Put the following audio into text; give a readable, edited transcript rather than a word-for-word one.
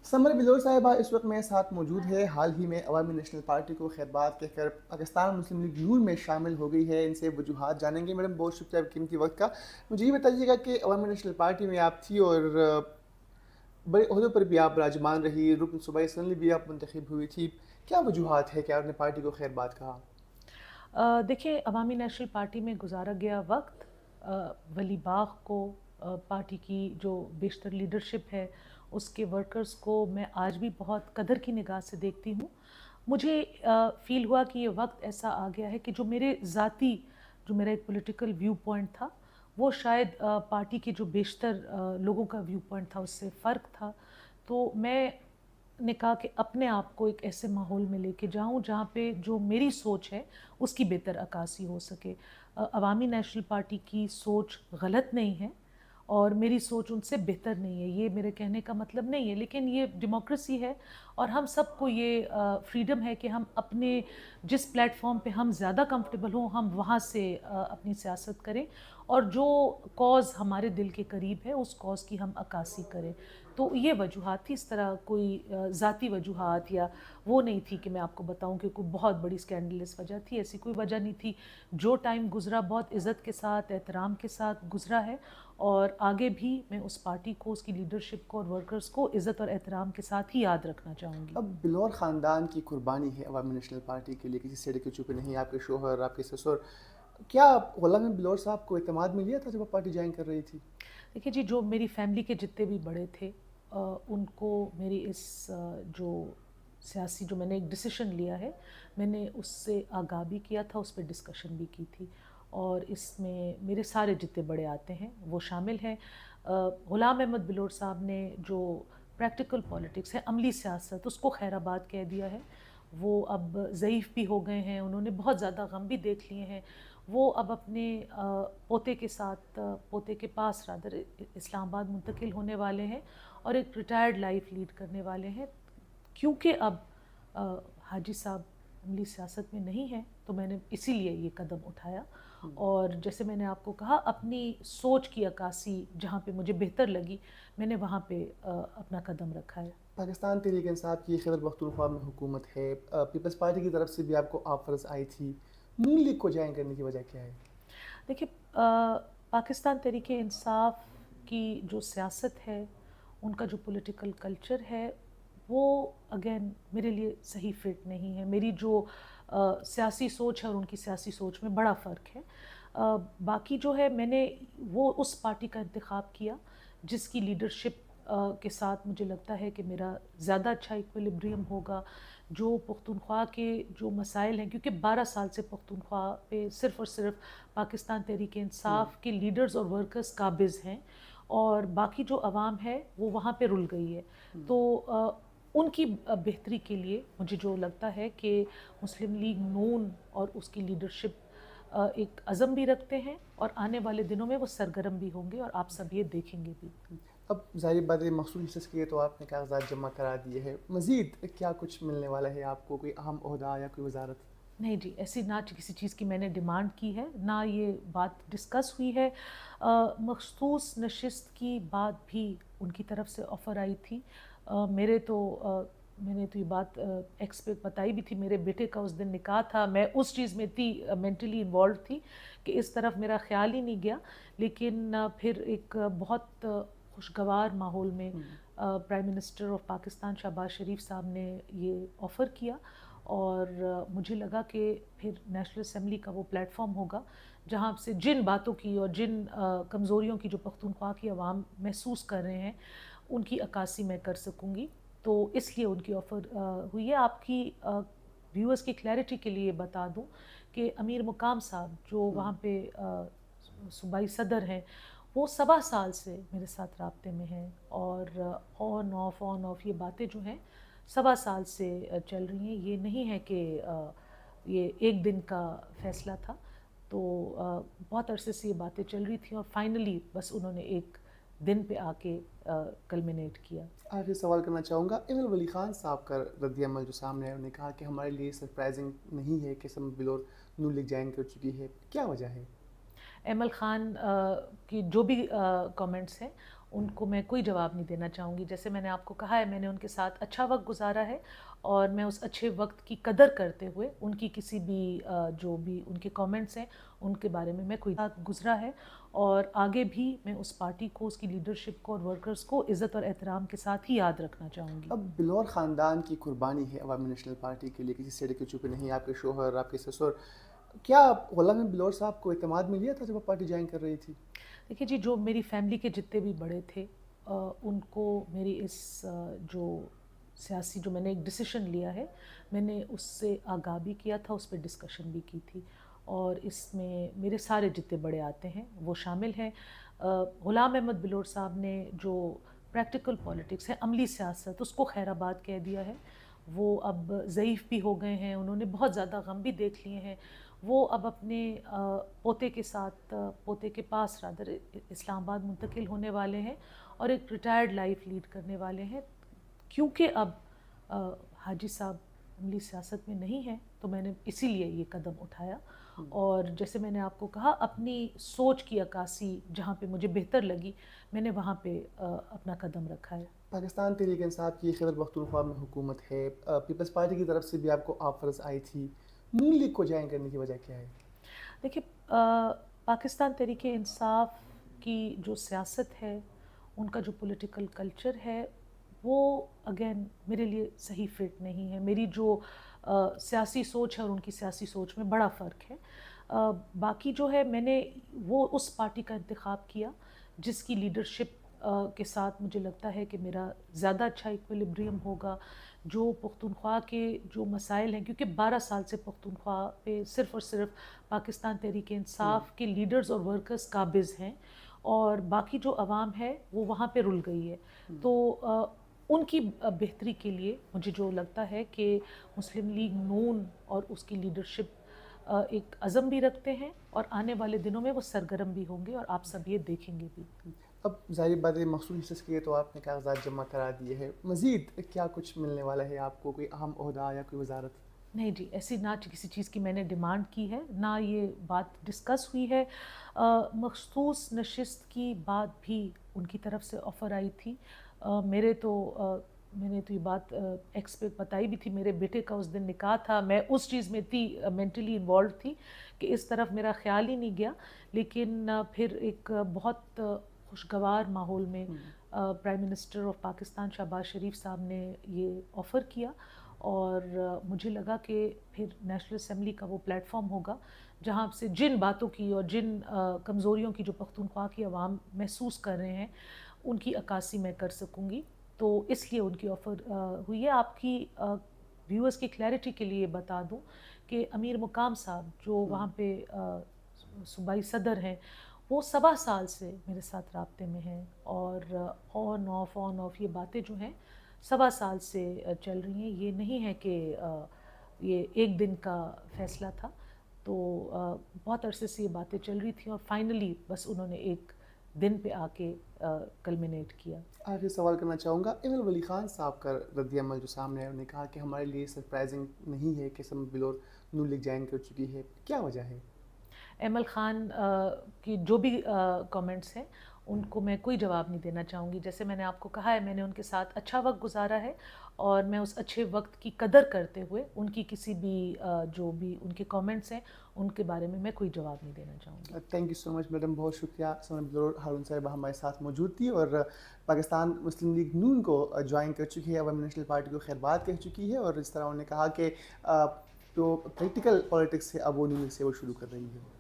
Summer बिलोर साहिबा इस वक्त मेरे साथ मौजूद है। हाल ही में अवामी नेशनल पार्टी को खैरबाद कहकर पाकिस्तान मुस्लिम लीग नून में शामिल हो गई है। इनसे वजूहात जानेंगे। मैडम, बहुत शुक्रिया आपके कीमती वक्त का। मुझे ये बताइएगा कि अवामी नेशनल पार्टी में आप थी और बड़े अहदों पर भी आप विराजमान रही, रुकन सूबाई असम्बली भी आप मुंतखब हुई थी। क्या वजूहात है कि आपने पार्टी को खैरबाद कहा? देखिए, अवामी नेशनल पार्टी में गुजारा गया वक्त वली बाग को, पार्टी की जो बेशतर लीडरशिप है, उसके वर्कर्स को मैं आज भी बहुत कदर की निगाह से देखती हूँ। मुझे फ़ील हुआ कि ये वक्त ऐसा आ गया है कि जो मेरा एक पॉलिटिकल व्यू पॉइंट था, वो शायद पार्टी के जो बेशतर लोगों का व्यू पॉइंट था उससे फ़र्क था। तो मैंने कहा कि अपने आप को एक ऐसे माहौल में लेके जाऊं जहां पे जो मेरी सोच है उसकी बेहतर अक्कासी हो सके। अवामी नेशनल पार्टी की सोच गलत नहीं है और मेरी सोच उनसे बेहतर नहीं है, ये मेरे कहने का मतलब नहीं है, लेकिन ये डेमोक्रेसी है और हम सबको ये फ्रीडम है कि हम अपने जिस प्लेटफॉर्म पे हम ज़्यादा कंफर्टेबल हों हम वहाँ से अपनी सियासत करें और जो कॉज़ हमारे दिल के करीब है उस कॉज़ की हम अक्कासी करें। तो ये वजूहात थी, इस तरह कोई ज़ाती वजूहात या वो नहीं थी कि मैं आपको बताऊं कि कोई बहुत बड़ी स्कैंडलस वजह थी, ऐसी कोई वजह नहीं थी। जो टाइम गुजरा बहुत इज़्ज़त के साथ, एहतराम के साथ गुजरा है और आगे भी मैं उस पार्टी को, उसकी लीडरशिप को और वर्कर्स को इज़्ज़त और एहतराम के साथ ही याद रखना चाहूँगी। अब बिलौर ख़ानदान की कुर्बानी है अवामी नेशनल पार्टी के लिए, किसी से के चुप नहीं। आपके शोहर, आपके ससुर, क्या गुलाम नबी बिलौर साहब को एतमाद मिल गया था जब आप पार्टी ज्वाइन कर रही थी? देखिए जी, जो मेरी फैमिली के जितने भी बड़े थे उनको मेरी जो सियासी जो मैंने एक डिसीजन लिया है, मैंने उससे आगाह भी किया था, उस पर डिस्कशन भी की थी और इसमें मेरे सारे जितने बड़े आते हैं वो शामिल हैं। ग़ुलाम अहमद बिलोर साहब ने जो प्रैक्टिकल पॉलिटिक्स है, अमली सियासत, उसको खैराबाद कह दिया है। वो अब ज़ईफ़ भी हो गए हैं, उन्होंने बहुत ज़्यादा गम भी देख लिए हैं। वो अब अपने पोते के साथ, पोते के पास रादर इस्लामाबाद मुंतकिल होने वाले हैं और एक रिटायर्ड लाइफ लीड करने वाले हैं। क्योंकि अब हाजी साहब अमली सियासत में नहीं हैं तो मैंने इसीलिए ये कदम उठाया और जैसे मैंने आपको कहा अपनी सोच की अक्कासी जहाँ पे मुझे बेहतर लगी मैंने वहाँ पे अपना कदम रखा है। पाकिस्तान तहरीक इंसाफ की खैबर पख्तूनख्वा में हुकूमत है। पीपल्स पार्टी की तरफ से भी आपको ऑफर्स आई थी। नून लीग को ज्वाइन करने की वजह क्या है? देखिए, पाकिस्तान तहरीक इंसाफ की जो सियासत है, उनका जो पॉलिटिकल कल्चर है, वो अगेन मेरे लिए सही फिट नहीं है। मेरी जो सियासी सोच है और उनकी सियासी सोच में बड़ा फ़र्क है। बाकी जो है मैंने वो उस पार्टी का इंतखाब किया जिसकी लीडरशिप के साथ मुझे लगता है कि मेरा ज़्यादा अच्छा इक्विलिब्रियम होगा। जो पख्तूनख्वा के जो मसाइल हैं, क्योंकि 12 साल से पख्तूनख्वा पे सिर्फ़ और सिर्फ पाकिस्तान तहरीक इंसाफ के लीडर्स और वर्कर्स काबिज़ हैं और बाकी जो अवाम है वो वहाँ पे रुल गई है। तो उनकी बेहतरी के लिए मुझे जो लगता है कि मुस्लिम लीग नून और उसकी लीडरशिप एक अज़म भी रखते हैं और आने वाले दिनों में वो सरगर्म भी होंगे और आप सब ये देखेंगे भी। अब ज़ाहिर बात है, मखसूस हिस्से के लिए तो आपने कागजात जमा करा दिए हैं। मज़ीद क्या कुछ मिलने वाला है आपको? कोई अहम ओहदा या कोई वजारत? नहीं जी, ऐसी ना किसी चीज़ की मैंने डिमांड की है, ना ये बात डिस्कस हुई है। मखसूस नशिस्त की बात भी उनकी तरफ से ऑफ़र आई थी। मैंने तो ये बात एक्स पे बताई भी थी, मेरे बेटे का उस दिन निकाह था, मैं उस चीज़ में इतनी मेंटली इन्वॉल्व थी कि इस तरफ मेरा ख़्याल ही नहीं गया। लेकिन फिर एक बहुत खुशगवार माहौल में prime minister of Pakistan Shahbaz Sharif साहब ने ये ऑफ़र किया और मुझे लगा कि फिर नेशनल असम्बली का वो प्लेटफॉर्म होगा जहाँ से जिन बातों की और जिन कमज़ोरियों की जो पख्तूनख्वा की आवाम महसूस कर रहे हैं उनकी अक्कासी मैं कर सकूँगी। तो इसलिए उनकी ऑफ़र हुई है। आपकी व्यूअर्स की क्लैरिटी के लिए बता दूं कि अमीर मुकाम साहब जो वहाँ पे सूबाई सदर हैं, वो 1.25 साल से मेरे साथ राब्ते में हैं और ऑन ऑफ ये बातें जो हैं 1.25 साल से चल रही हैं। ये नहीं है कि ये एक दिन का फैसला था। तो बहुत अरसे से ये बातें चल रही थी और फाइनली बस उन्होंने एक दिन पे आके कल्मिनेट किया। आखिरी सवाल करना चाहूँगा, इमल वली ख़ान साहब का रद्द-ए-अमल जो सामने आया, उन्होंने कहा कि हमारे लिए सरप्राइजिंग नहीं है कि समर बिलोर नून लीग ज्वाइन कर चुकी है। क्या वजह है? एमल ख़ान की जो भी कमेंट्स हैं ان کو میں کوئی جواب نہیں دینا چاہوں گی. جیسے میں نے آپ کو کہا ہے میں نے ان کے ساتھ اچھا وقت گزارا ہے اور میں اس اچھے وقت کی قدر کرتے ہوئے ان کی کسی بھی جو بھی ان کے کامنٹس ہیں ان کے بارے میں کوئی ساتھ گزرا ہے اور آگے بھی میں اس پارٹی کو اس کی لیڈرشپ کو اور ورکرز کو عزت اور احترام کے ساتھ ہی یاد رکھنا چاہوں گی. اب بلور خاندان کی قربانی ہے عوامی نیشنل پارٹی کے لیے، کسی سے کے چپے نہیں. آپ کے شوہر، آپ کے سسر، کیا غلام بلور صاحب کو اعتماد میں لیا تھا جب وہ پارٹی جوائن کر رہی تھی؟ دیکھیے جی، جو میری فیملی کے جتنے بھی بڑے تھے ان کو میری اس جو سیاسی جو میں نے ایک ڈیسیشن لیا ہے میں نے اس سے آگاہ بھی کیا تھا، اس پہ ڈسکشن بھی کی تھی اور اس میں میرے سارے جتنے بڑے آتے ہیں وہ شامل ہیں. غلام احمد بلور صاحب نے جو پریکٹیکل پالیٹکس ہے، عملی سیاست، اس کو خیر آباد کہہ دیا ہے. وہ اب ضعیف بھی ہو گئے ہیں، انہوں نے بہت زیادہ غم بھی دیکھ لیے ہیں. وہ اب اپنے پوتے کے ساتھ پوتے کے پاس رادر اسلام آباد منتقل ہونے والے ہیں اور ایک ریٹائرڈ لائف لیڈ کرنے والے ہیں. کیونکہ اب حاجی صاحب عملی سیاست میں نہیں ہیں تو میں نے اسی لیے یہ قدم اٹھایا اور جیسے میں نے آپ کو کہا اپنی سوچ کی عکاسی جہاں پہ مجھے بہتر لگی میں نے وہاں پہ اپنا قدم رکھا ہے. پاکستان تحریک انصاف کی خیبر پختونخوا میں حکومت ہے، پیپلز پارٹی کی طرف سے بھی آپ کو آفرز آئی تھی، نون لیگ کو جوائن کرنے کی وجہ کیا ہے؟ دیکھیے پاکستان تحریک انصاف کی جو سیاست ہے، ان کا جو پولیٹیکل کلچر ہے وہ اگین میرے لیے صحیح فٹ نہیں ہے. میری جو سیاسی سوچ ہے اور ان کی سیاسی سوچ میں بڑا فرق ہے. باقی جو ہے میں نے وہ اس پارٹی کا انتخاب کیا جس کی لیڈرشپ کے ساتھ مجھے لگتا ہے کہ میرا زیادہ اچھا ایکویلیبریم ہوگا. جو پختونخوا کے جو مسائل ہیں، کیونکہ 12 سال سے پختونخوا پہ صرف اور صرف پاکستان تحریک انصاف کے لیڈرز اور ورکرز قابض ہیں اور باقی جو عوام ہے وہ وہاں پہ رل گئی ہے. تو ان کی بہتری کے لیے مجھے جو لگتا ہے کہ مسلم لیگ نون اور اس کی لیڈرشپ ایک عزم بھی رکھتے ہیں اور آنے والے دنوں میں وہ سرگرم بھی ہوں گے اور آپ سب یہ دیکھیں گے بھی. اب ظاہر بات ہے مخصوص حصص کے تو آپ نے کاغذات جمع کرا دیے ہیں، مزید کیا کچھ ملنے والا ہے آپ کو؟ کوئی اہم عہدہ یا کوئی وزارت؟ نہیں جی، ایسی نہ کسی چیز کی میں نے ڈیمانڈ کی ہے، نہ یہ بات ڈسکس ہوئی ہے. مخصوص نشست کی بات بھی ان کی طرف سے آفر آئی تھی. میں نے تو یہ بات ایکس پہ بتائی بھی تھی. میرے بیٹے کا اس دن نکاح تھا، میں اس چیز میں اتنی مینٹلی انوالو تھی کہ اس طرف میرا خیال ہی نہیں گیا. لیکن پھر ایک بہت خوشگوار ماحول میں prime minister of Pakistan Shahbaz Sharif صاحب نے یہ آفر کیا اور مجھے لگا کہ پھر نیشنل اسمبلی کا وہ پلیٹ فارم ہوگا جہاں سے جن باتوں کی اور جن کمزوریوں کی جو پختونخوا کی عوام محسوس کر رہے ہیں ان کی عکاسی میں کر سکوں گی. تو اس لیے ان کی آفر ہوئی ہے. آپ کی ویورز کی کلیئرٹی کے لیے بتا دوں کہ امیر مقام صاحب جو وہاں پہ صوبائی صدر ہیں وہ 7 سال سے میرے ساتھ رابطے میں ہیں اور آن آف یہ باتیں جو ہیں 7 سال سے چل رہی ہیں. یہ نہیں ہے کہ یہ ایک دن کا فیصلہ تھا. تو بہت عرصے سے یہ باتیں چل رہی تھیں اور فائنلی بس انہوں نے ایک دن پہ آ کے کلمینیٹ کیا. آخری سوال کرنا چاہوں گا، ایمل ولی خان صاحب کا رد عمل جو سامنے ہے، انہوں نے کہا کہ ہمارے لیے سرپرائزنگ نہیں ہے کہ سمر بلور نون لیگ جوائن کر چکی ہے. کیا وجہ ہے؟ ایمل خان کی جو بھی کامنٹس ہیں ان کو میں کوئی جواب نہیں دینا چاہوں گی. جیسے میں نے آپ کو کہا ہے میں نے ان کے ساتھ اچھا وقت گزارا ہے اور میں اس اچھے وقت کی قدر کرتے ہوئے ان کی کسی بھی جو بھی ان کے کامنٹس ہیں ان کے بارے میں کوئی جواب نہیں دینا چاہوں گی. Thank you so much madam, بہت شکریہ. سمر بلور ہارون صاحبہ ہمارے ساتھ موجود تھی اور پاکستان مسلم لیگ نون کو جوائن کر چکی ہے، عوامی نیشنل پارٹی کو خیر بات کہہ چکی ہے اور اس طرح انہوں نے کہا کہ جو پریکٹیکل پالیٹکس ہے اب وہ نون لیگ سے وہ شروع کر رہی ہے.